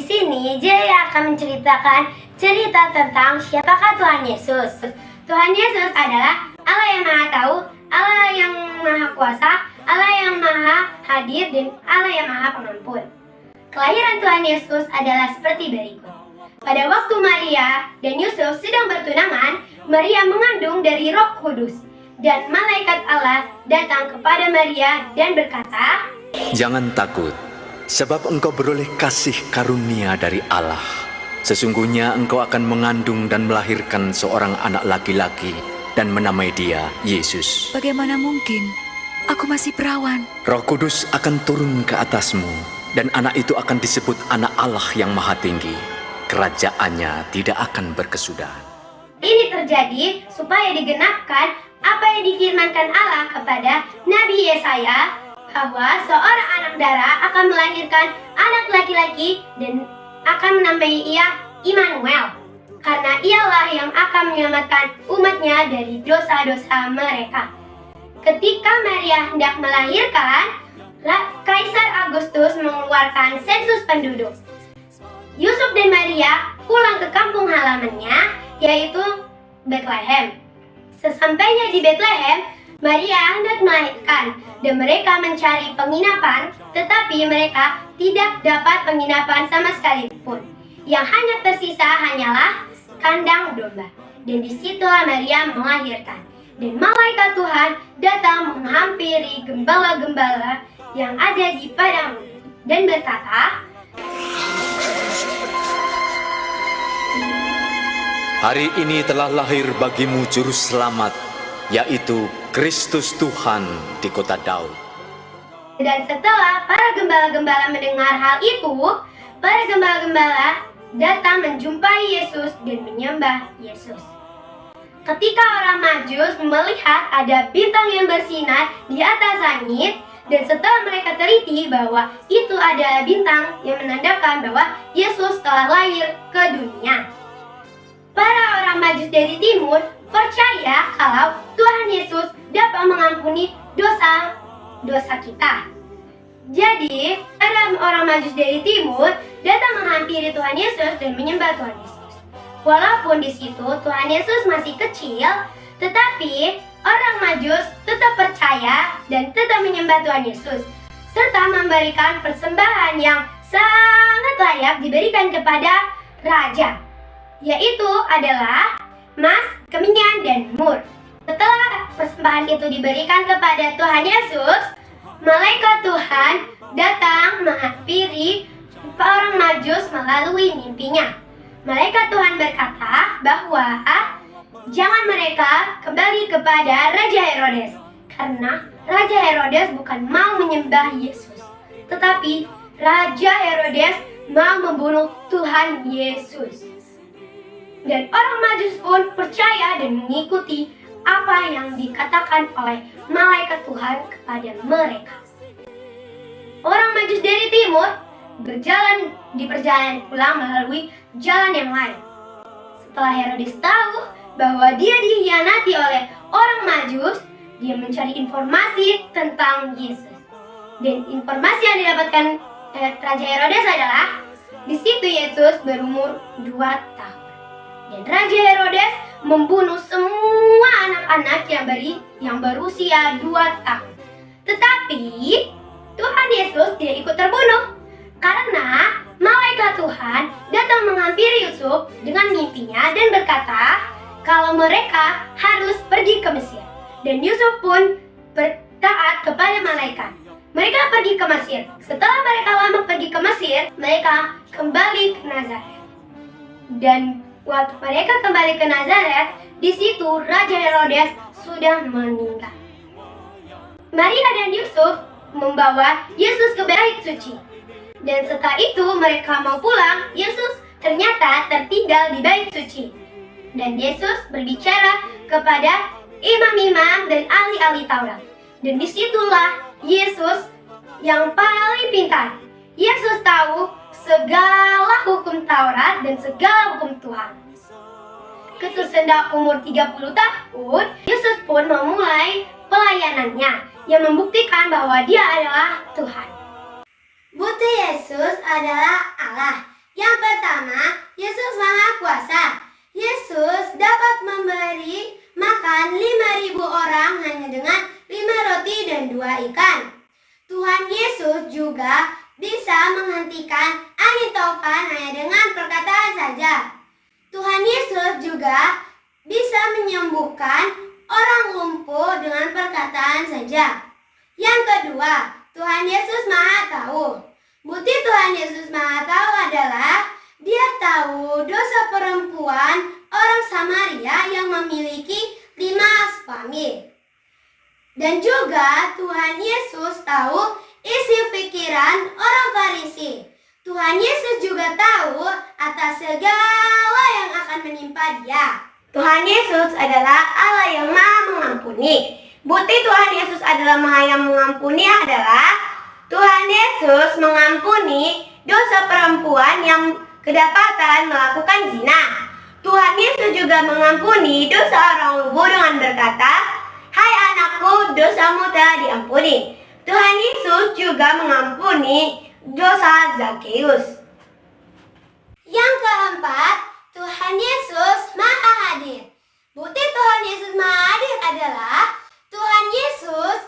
sini Jaya akan menceritakan cerita tentang siapakah Tuhan Yesus. Tuhan Yesus adalah Allah yang Maha Tahu, Allah yang Maha Kuasa, Allah yang Maha Hadir, dan Allah yang Maha Pengampun. Kelahiran Tuhan Yesus adalah seperti berikut. Pada waktu Maria dan Yusuf sedang bertunangan, Maria mengandung dari Roh Kudus. Dan malaikat Allah datang kepada Maria dan berkata, "Jangan takut, sebab engkau beroleh kasih karunia dari Allah. Sesungguhnya engkau akan mengandung dan melahirkan seorang anak laki-laki dan menamai dia Yesus. Bagaimana mungkin? Aku masih perawan." Roh Kudus akan turun ke atasmu, dan anak itu akan disebut Anak Allah yang Maha Tinggi. Kerajaannya tidak akan berkesudahan. Ini terjadi supaya digenapkan apa yang difirmankan Allah kepada Nabi Yesaya, bahwa seorang anak darah akan melahirkan anak laki-laki dan akan menamai ia Immanuel, karena ialah yang akan menyelamatkan umatnya dari dosa-dosa mereka. Ketika Maria hendak melahirkan, Kaisar Agustus mengeluarkan sensus penduduk. Yusuf dan Maria pulang ke kampung halamannya, yaitu Bethlehem. Sesampainya di Bethlehem, Maria hendak melahirkan dan mereka mencari penginapan, tetapi mereka tidak dapat penginapan sama sekalipun. Yang hanya tersisa hanyalah kandang domba. Dan disitulah Maria melahirkan. Dan malaikat Tuhan datang menghampiri gembala-gembala yang ada di padang dan berkata, Hari ini telah lahir bagimu Juru Selamat, yaitu Kristus Tuhan di kota Daud. Dan setelah para gembala-gembala mendengar hal itu, para gembala-gembala datang menjumpai Yesus dan menyembah Yesus. Ketika orang Majus melihat ada bintang yang bersinar di atas langit, dan setelah mereka teliti bahwa itu adalah bintang yang menandakan bahwa Yesus telah lahir ke dunia, para orang Majus dari timur percaya kalau Tuhan Yesus dapat mengampuni dosa-dosa kita. Jadi, para orang Majus dari timur datang menghampiri Tuhan Yesus dan menyembah Tuhan Yesus. Walaupun di situ Tuhan Yesus masih kecil, tetapi orang Majus tetap percaya dan tetap menyembah Tuhan Yesus, serta memberikan persembahan yang sangat layak diberikan kepada raja, yaitu adalah emas, kemenyan, dan mur. Setelah persembahan itu diberikan kepada Tuhan Yesus, malaikat Tuhan datang menghampiri orang Majus melalui mimpinya. Malaikat Tuhan berkata bahwa jangan mereka kembali kepada Raja Herodes, karena Raja Herodes bukan mau menyembah Yesus, tetapi Raja Herodes mau membunuh Tuhan Yesus. Dan orang Majus pun percaya dan mengikuti apa yang dikatakan oleh malaikat Tuhan kepada mereka. Orang Majus dari timur berjalan di perjalanan pulang melalui jalan yang lain. Setelah Herodes tahu bahwa dia dikhianati oleh orang Majus, dia mencari informasi tentang Yesus. Dan informasi yang didapatkan Raja Herodes adalah di situ Yesus berumur 2 tahun. Dan Raja Herodes membunuh semua anak-anak yang berusia 2 tahun. Tetapi Tuhan Yesus tidak ikut terbunuh, karena malaikat Tuhan datang menghampiri Yusuf dengan mimpinya dan berkata kalau mereka harus pergi ke Mesir. Dan Yusuf pun bertaat kepada malaikat. Mereka pergi ke Mesir. Setelah mereka lama pergi ke Mesir, mereka kembali ke Nazaret. Dan waktu mereka kembali ke Nazaret, di situ Raja Herodes sudah meninggal. Maria dan Yusuf membawa Yesus ke bait suci. Dan setelah itu mereka mau pulang, Yesus ternyata tertinggal di bait suci. Dan Yesus berbicara kepada imam-imam dan ahli-ahli Taurat. Dan disitulah Yesus yang paling pintar. Yesus tahu segala hukum Taurat dan segala hukum Tuhan. Kesusendak umur 30 tahun, Yesus pun memulai pelayanannya yang membuktikan bahwa dia adalah Tuhan. Bukti Yesus adalah Allah. Yang pertama, Yesus Maha Kuasa. Yesus dapat memberi makan 5.000 orang hanya dengan 5 roti dan 2 ikan. Tuhan Yesus juga bisa menghentikan angin topan hanya dengan perkataan saja. Tuhan Yesus juga bisa menyembuhkan orang lumpuh dengan perkataan saja. Yang kedua, Tuhan Yesus Maha Tahu. Bukti Tuhan Yesus Maha Tahu adalah Dia tahu dosa perempuan orang Samaria yang memiliki 5 suami. Dan juga Tuhan Yesus tahu isi pikiran orang Farisi. Tuhan Yesus juga tahu atas segala yang akan menimpa dia. Tuhan Yesus adalah Allah yang Maha Mengampuni. Bukti Tuhan Yesus adalah Maha yang mengampuni adalah Tuhan Yesus mengampuni dosa perempuan yang kedapatan melakukan zina. Tuhan Yesus juga mengampuni dosa orang lumpuh dengan berkata, "Hai anakku, dosamu telah diampuni." Tuhan Yesus juga mengampuni dosa Zakeus. Yang keempat, Tuhan Yesus Maha Hadir. Bukti Tuhan Yesus Maha Hadir adalah Tuhan Yesus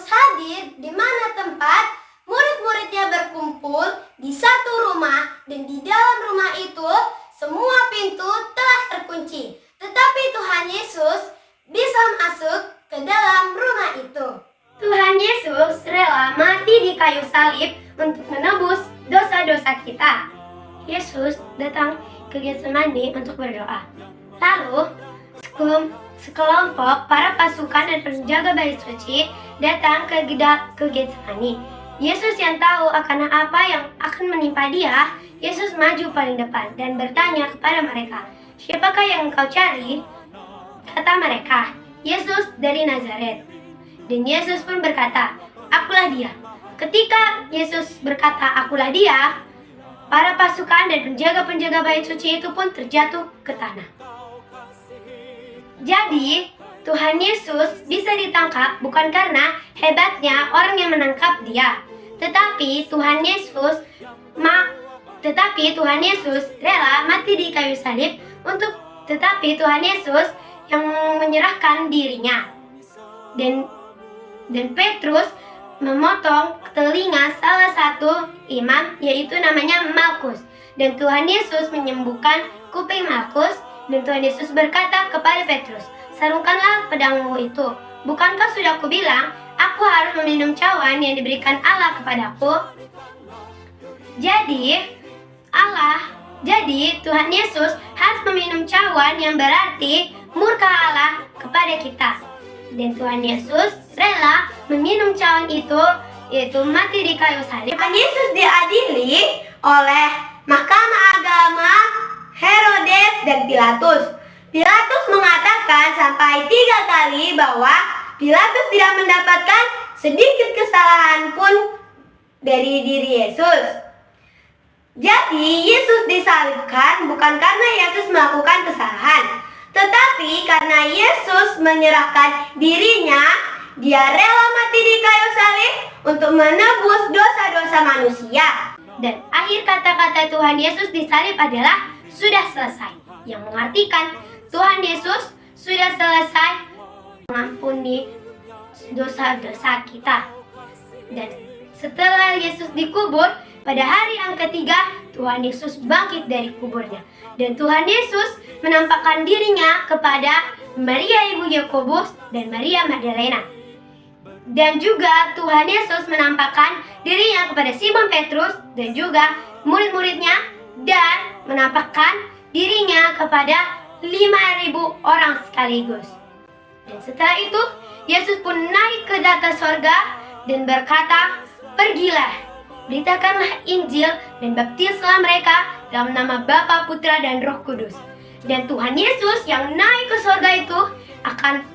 hadir di mana tempat murid-muridnya berkumpul di satu rumah, dan di dalam rumah itu semua pintu telah terkunci. Tetapi Tuhan Yesus bisa masuk ke dalam rumah itu. Tuhan Yesus rela mati di kayu salib untuk menebus dosa-dosa kita. Yesus datang ke Getsemani untuk berdoa. Lalu, sekelompok para pasukan dan penjaga bait suci datang ke Getsemani. Yesus yang tahu akan apa yang akan menimpa dia, Yesus maju paling depan dan bertanya kepada mereka, "Siapakah yang engkau cari?" Kata mereka, "Yesus dari Nazaret." Dan Yesus pun berkata, "Akulah dia." Ketika Yesus berkata, "Akulah dia," para pasukan dan penjaga-penjaga bait suci itu pun terjatuh ke tanah. Jadi, Tuhan Yesus bisa ditangkap bukan karena hebatnya orang yang menangkap dia, tetapi Tuhan Yesus rela mati di kayu salib tetapi Tuhan Yesus yang menyerahkan dirinya. Dan Petrus memotong telinga salah satu imam, yaitu namanya Malkus. Dan Tuhan Yesus menyembuhkan kuping Malkus, dan Tuhan Yesus berkata kepada Petrus, "Sarungkanlah pedangmu itu. Bukankah sudah kubilang, aku harus meminum cawan yang diberikan Allah kepadaku?" Jadi Tuhan Yesus harus meminum cawan yang berarti murka Allah kepada kita. Dan Tuhan Yesus rela meminum cawan itu, yaitu mati di kayu salib. Tuhan Yesus diadili oleh Mahkamah Agama, Herodes, dan Pilatus. Pilatus mengatakan sampai 3 kali bahwa Pilatus tidak mendapatkan sedikit kesalahan pun dari diri Yesus. Jadi Yesus disalibkan bukan karena Yesus melakukan kesalahan, tetapi karena Yesus menyerahkan dirinya, dia rela mati di kayu salib untuk menebus dosa-dosa manusia. Dan akhir kata-kata Tuhan Yesus di salib adalah "sudah selesai", yang mengartikan Tuhan Yesus sudah selesai mengampuni dosa-dosa kita. Dan setelah Yesus dikubur, pada hari yang ketiga, Tuhan Yesus bangkit dari kuburnya. Dan Tuhan Yesus menampakkan dirinya kepada Maria ibu Yakobus dan Maria Magdalena. Dan juga Tuhan Yesus menampakkan dirinya kepada Simon Petrus dan juga murid-muridnya, dan menampakkan dirinya kepada 5.000 orang sekaligus. Dan setelah itu, Yesus pun naik ke atas sorga dan berkata, "Pergilah, beritakanlah Injil dan baptislah mereka dalam nama Bapa, Putra, dan Roh Kudus." Dan Tuhan Yesus yang naik ke sorga itu akan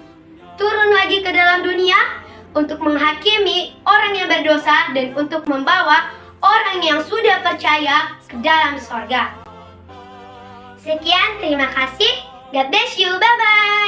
turun lagi ke dalam dunia untuk menghakimi orang yang berdosa dan untuk membawa orang yang sudah percaya ke dalam sorga. Sekian, terima kasih. God bless you. Bye-bye.